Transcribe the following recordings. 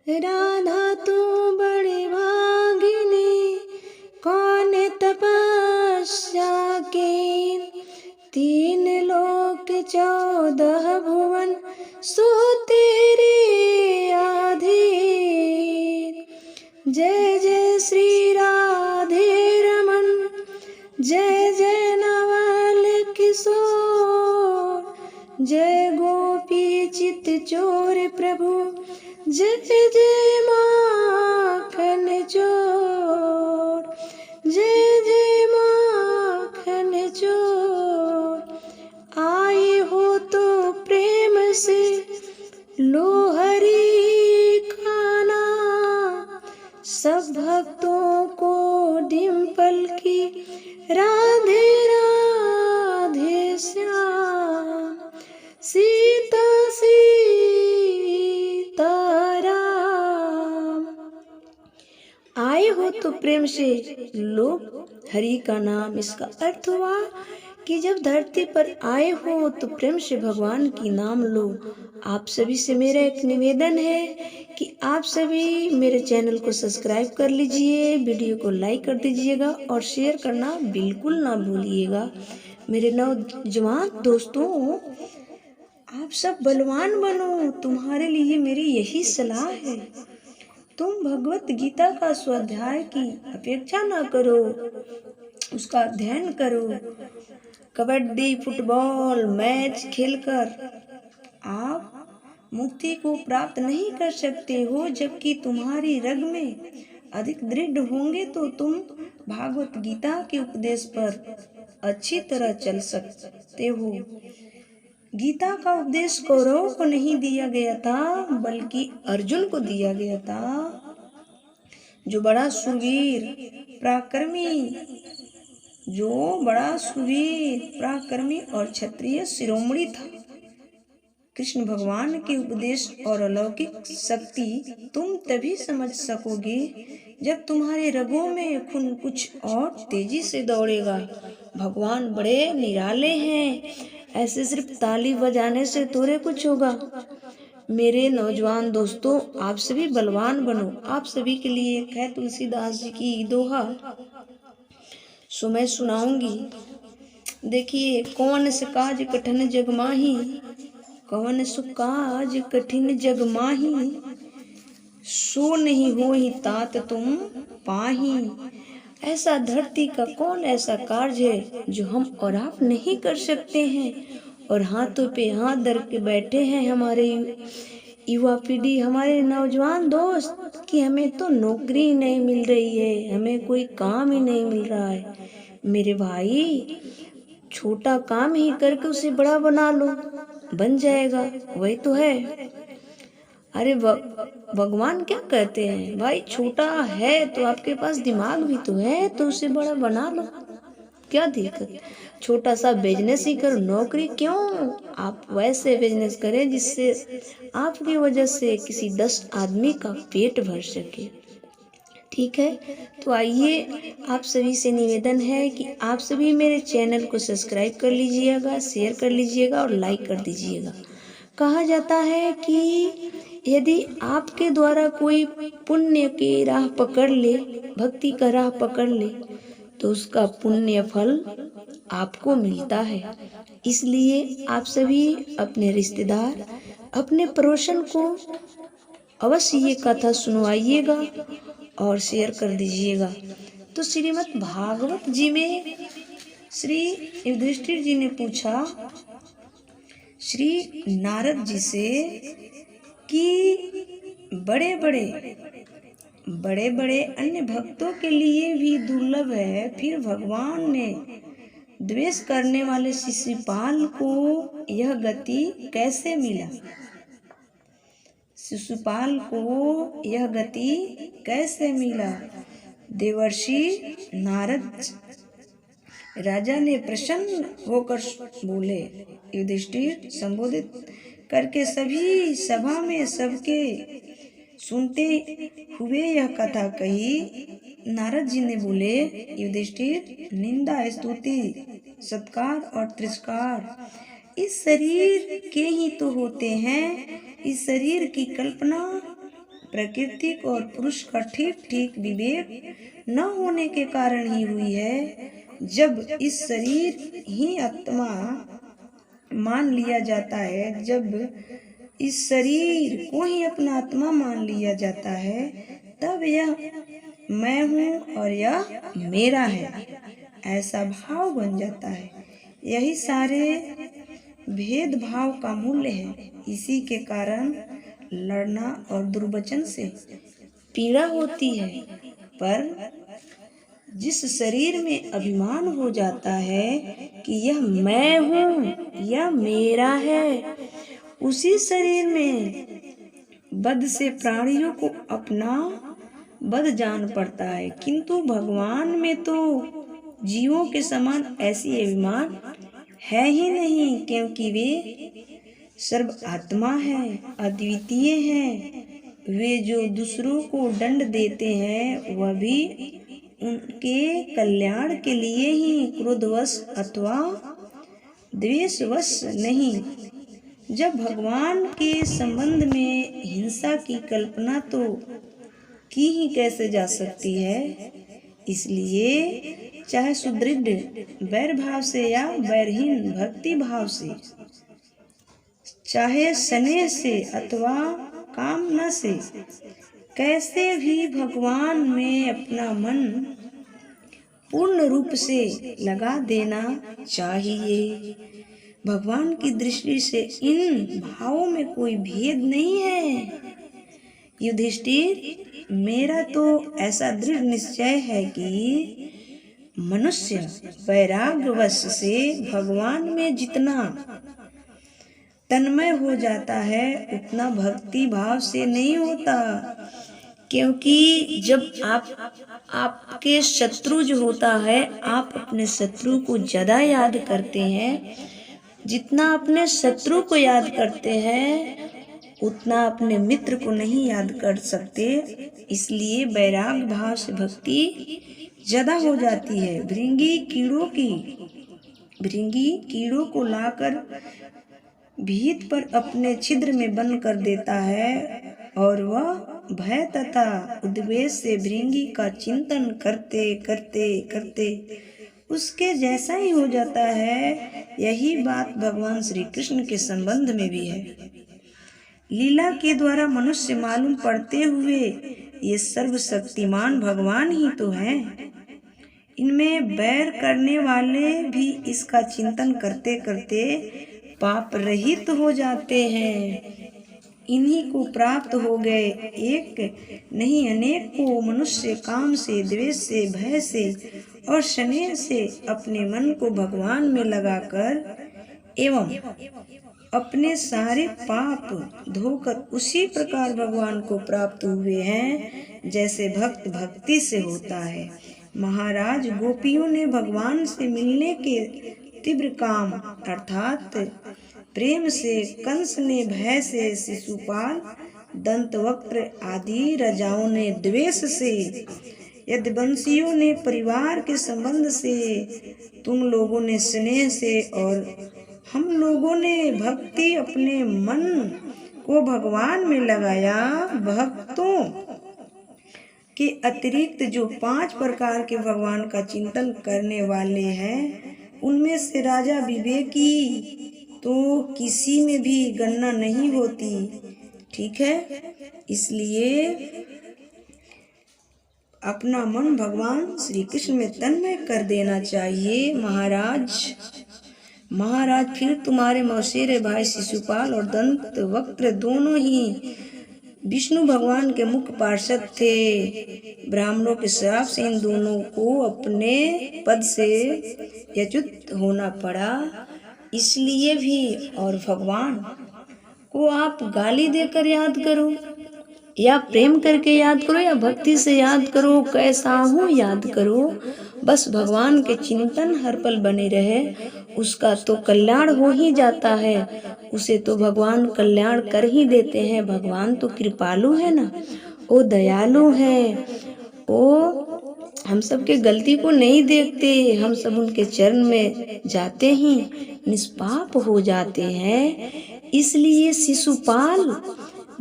राधा तू बड़ी भागिनी, कौन तपस्या के, 3 लोक 14 भुवन सो तेरे अधीन। जय जय श्री राधे रमन, जय जय नवल किशोर, जय गोपी चित चोर प्रभु, जय जय माखन चोर, जय जय माखन चोर। आए हो तो प्रेम से लो हरि का नाम, सब भक्तों को डिम्पल की राधे राधे श्याम। सीता सीताराम। आए हो तो प्रेम से लो हरि का नाम। इसका अर्थ हुआ कि जब धरती पर आए हो तो प्रेम से भगवान की नाम लो। आप सभी से मेरा एक निवेदन है कि आप सभी मेरे चैनल को सब्सक्राइब कर लीजिए, वीडियो को लाइक कर दीजिएगा और शेयर करना बिल्कुल ना भूलिएगा। मेरे नौजवान दोस्तों, आप सब बलवान बनो, तुम्हारे लिए मेरी यही सलाह है। तुम भगवत गीता का स्वाध्याय की अपेक्षा ना करो, उसका अध्ययन करो। कबड्डी फुटबॉल मैच खेलकर आप मुक्ति को प्राप्त नहीं कर सकते हो, जबकि तुम्हारी रग में अधिक दृढ़ होंगे तो तुम भागवत गीता के उपदेश पर अच्छी तरह चल सकते हो। गीता का उपदेश कौरवों को नहीं दिया गया था, बल्कि अर्जुन को दिया गया था, जो बड़ा सुरवीर पराक्रमी और क्षत्रिय शिरोमणि था। कृष्ण भगवान के उपदेश और अलौकिक शक्ति तुम तभी समझ सकोगे जब तुम्हारे रगों में खून कुछ और तेजी से दौड़ेगा। भगवान बड़े निराले हैं, ऐसे सिर्फ ताली बजाने से थोड़े कुछ होगा। मेरे नौजवान दोस्तों, आप सभी बलवान बनो। आप सभी के लिए एक है तुलसीदास जी की दोहा, सो मैं सुनाऊंगी। देखिए, कौन से काज कठिन जग माही, कौन सु काज कठिन जग माही, सो नहीं होहि तात तुम पाही। ऐसा धरती का कौन ऐसा कार्य है जो हम और आप नहीं कर सकते हैं। और हाथों पे हाथ धर के बैठे हैं हमारे युवा पीढ़ी, हमारे नौजवान दोस्त, कि हमें तो नौकरी नहीं मिल रही है, हमें कोई काम ही नहीं मिल रहा है। मेरे भाई, छोटा काम ही करके उसे बड़ा बना लो, बन जाएगा, वही तो है। अरे भगवान क्या कहते हैं, भाई छोटा है तो आपके पास दिमाग भी तो है, तो उसे बड़ा बना लो, क्या दिक्कत। छोटा सा बिजनेस ही करो, नौकरी क्यों। आप वैसे बिजनेस करें जिससे आपकी वजह से किसी 10 आदमी का पेट भर सके, ठीक है। तो आइए, आप सभी से निवेदन है कि आप सभी मेरे चैनल को सब्सक्राइब कर लीजिएगा, शेयर कर लीजिएगा और लाइक कर दीजिएगा। कहा जाता है कि यदि आपके द्वारा कोई पुण्य की राह पकड़ ले, भक्ति का राह पकड़ ले, तो उसका पुण्य फल आपको मिलता है। इसलिए आप सभी अपने रिश्तेदार, अपने पड़ोसन को अवश्य ये कथा सुनवाइएगा और शेयर कर दीजिएगा। तो श्रीमद् भागवत जी में श्री युधिष्ठिर जी ने पूछा श्री नारद जी से कि बड़े बड़े अन्य भक्तों के लिए भी दुर्लभ है, फिर भगवान ने द्वेष करने वाले शिशुपाल को यह गति कैसे मिला। शिशुपाल को यह गति कैसे मिला। देवर्षि नारद राजा ने प्रसन्न होकर बोले, युधिष्ठिर संबोधित करके सभी सभा में सबके सुनते हुए यह कथा कही। नारद जी ने बोले, युधिष्ठिर, निंदा, स्तुति, सत्कार और तिरस्कार इस शरीर के ही तो होते हैं। इस शरीर की कल्पना प्राकृतिक और पुरुष का ठीक ठीक विवेक न होने के कारण ही हुई है। जब इस शरीर ही आत्मा मान लिया जाता है, जब इस शरीर को ही अपना आत्मा मान लिया जाता है, तब यह मैं हूँ और यह मेरा है ऐसा भाव बन जाता है। यही सारे भेदभाव का मूल्य है। इसी के कारण लड़ना और दुर्वचन से पीड़ा होती है। पर जिस शरीर में अभिमान हो जाता है कि यह मैं हूँ, यह मेरा है, उसी शरीर में बद से प्राणियों को अपना बद जान पड़ता है। किंतु भगवान में तो जीवों के समान ऐसी अभिमान है ही नहीं, क्योंकि वे सर्व आत्मा है, अद्वितीय हैं। वे जो दूसरों को दंड देते हैं वह भी उनके कल्याण के लिए ही, क्रोधवश अथवा द्वेषवश नहीं। जब भगवान के संबंध में हिंसा की कल्पना तो की ही कैसे जा सकती है। इसलिए चाहे सुदृढ़ वैर भाव से या वैरहीन भक्ति भाव से, चाहे स्नेह से अथवा कामना से, कैसे भी भगवान में अपना मन पूर्ण रूप से लगा देना चाहिए। भगवान की दृष्टि से इन भावों में कोई भेद नहीं है। युधिष्ठिर, मेरा तो ऐसा दृढ़ निश्चय है कि मनुष्य वैराग्यवश से भगवान में जितना तन्मय हो जाता है उतना भक्ति भाव से नहीं होता। क्योंकि जब आपके शत्रु जो होता है, आप अपने शत्रु को ज्यादा याद करते हैं। जितना अपने शत्रु को याद करते हैं उतना अपने मित्र को नहीं याद कर सकते। इसलिए वैराग्य भाव से भक्ति ज्यादा हो जाती है। भृंगी कीड़ों को लाकर भीत पर अपने छिद्र में बंद कर देता है और वह भय तथा उद्वेष से भृंगी का चिंतन करते करते करते उसके जैसा ही हो जाता है। यही बात भगवान श्री कृष्ण के संबंध में भी है। लीला के द्वारा मनुष्य मालूम पड़ते हुए ये सर्वशक्तिमान भगवान ही तो हैं। इनमें बैर करने वाले भी इसका चिंतन करते करते पाप रहित हो जाते हैं। इन्हीं को प्राप्त हो गए एक नहीं अनेक को मनुष्य काम से, द्वेष से, भय से और स्नेह से अपने मन को भगवान में लगाकर एवं अपने सारे पाप धोकर उसी प्रकार भगवान को प्राप्त हुए हैं जैसे भक्त भक्ति से होता है। महाराज, गोपियों ने भगवान से मिलने के तीव्र काम अर्थात प्रेम से, कंस ने भय से, शिशुपाल, दंतवक्त्र आदि राजाओं ने द्वेष से, यदुवंशियों ने परिवार के संबंध से, तुम लोगों ने स्नेह से और हम लोगों ने भक्ति अपने मन को भगवान में लगाया। भक्तों के अतिरिक्त जो 5 प्रकार के भगवान का चिंतन करने वाले हैं उनमें से राजा विवेकी तो किसी में भी गणना नहीं होती। ठीक है, इसलिए अपना मन भगवान श्री कृष्ण में तन्मय कर देना चाहिए। महाराज फिर तुम्हारे मौसेरे भाई शिशुपाल और दंत वक्त्र दोनों ही विष्णु भगवान के मुख्य पार्षद थे। ब्राह्मणों के श्राप से इन दोनों को अपने पद से यच्युत होना पड़ा। इसलिए भी और भगवान को आप गाली देकर याद करो या प्रेम करके याद करो या भक्ति से याद करो, कैसा हो याद करो, बस भगवान के चिंतन हर पल बने रहे, उसका तो कल्याण हो ही जाता है। उसे तो भगवान कल्याण कर ही देते हैं। भगवान तो कृपालु है ना, वो दयालु है। वो हम सब के गलती को नहीं देखते, हम सब उनके चरण में जाते ही निष्पाप हो जाते हैं। इसलिए शिशुपाल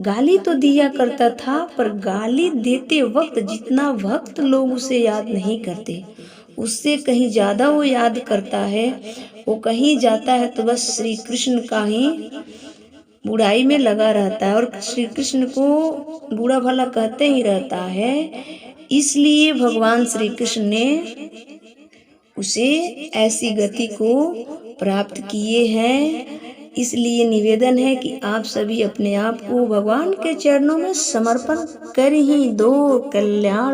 गाली तो दिया करता था, पर गाली देते वक्त जितना भक्त लोग उसे याद नहीं करते, उससे कहीं ज़्यादा वो याद करता है। वो कहीं जाता है तो बस श्री कृष्ण का ही बुराई में लगा रहता है और श्री कृष्ण को बुरा भला कहते ही रहता है। इसलिए भगवान श्री कृष्ण ने उसे ऐसी गति को प्राप्त किए हैं। इसलिए निवेदन है कि आप सभी अपने आप को भगवान के चरणों में समर्पण कर ही दो। कल्याण